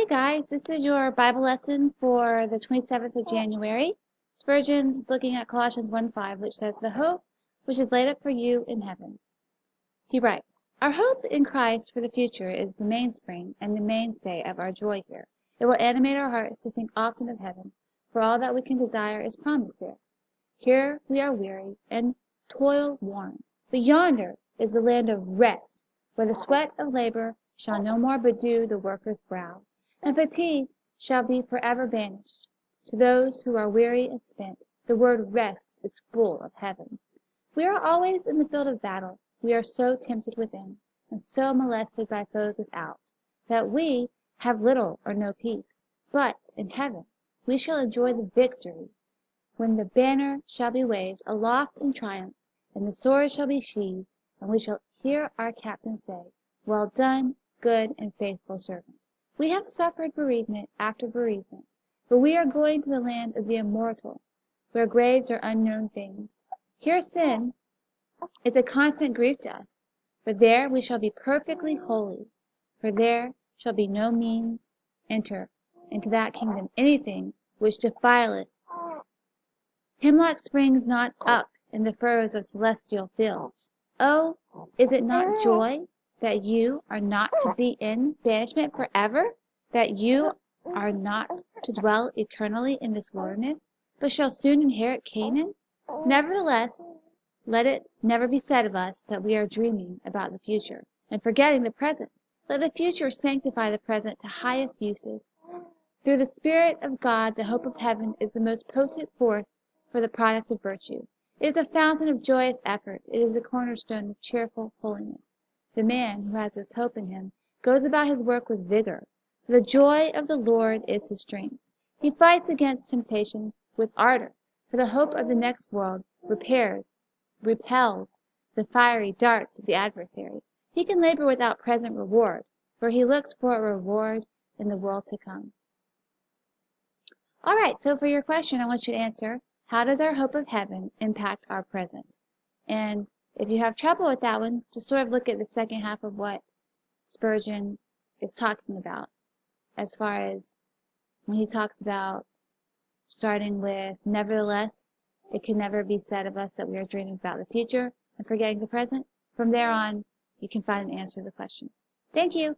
Hey guys, this is your Bible lesson for the 27th of January. Spurgeon looking at Colossians 1:5, which says, "The hope which is laid up for you in heaven." He writes, "Our hope in Christ for the future is the mainspring and the mainstay of our joy here. It will animate our hearts to think often of heaven, for all that we can desire is promised there. Here we are weary and toil worn, but yonder is the land of rest, where the sweat of labor shall no more bedew the worker's brow, and fatigue shall be forever banished. To those who are weary and spent, the word rest is full of heaven. We are always in the field of battle. We are so tempted within, and so molested by foes without, that we have little or no peace. But in heaven we shall enjoy the victory, when the banner shall be waved aloft in triumph, and the sword shall be sheathed, and we shall hear our captain say, 'Well done, good and faithful servant.' We have suffered bereavement after bereavement, but we are going to the land of the immortal, where graves are unknown things. Here sin is a constant grief to us, but there we shall be perfectly holy, for there shall be no means enter into that kingdom anything which defileth. Hemlock springs not up in the furrows of celestial fields. Oh, is it not joy that you are not to be in banishment forever, that you are not to dwell eternally in this wilderness, but shall soon inherit Canaan? Nevertheless, let it never be said of us that we are dreaming about the future and forgetting the present. Let the future sanctify the present to highest uses. Through the Spirit of God, the hope of heaven is the most potent force for the product of virtue. It is a fountain of joyous effort. It is the cornerstone of cheerful holiness. The man who has this hope in him goes about his work with vigor, for the joy of the Lord is his strength. He fights against temptation with ardor, for the hope of the next world repels the fiery darts of the adversary. He can labor without present reward, for he looks for a reward in the world to come. All right, so for your question, I want you to answer, how does our hope of heaven impact our present? And if you have trouble with that one, just sort of look at the second half of what Spurgeon is talking about, as far as when he talks about starting with, nevertheless, it can never be said of us that we are dreaming about the future and forgetting the present. From there on, you can find an answer to the question. Thank you.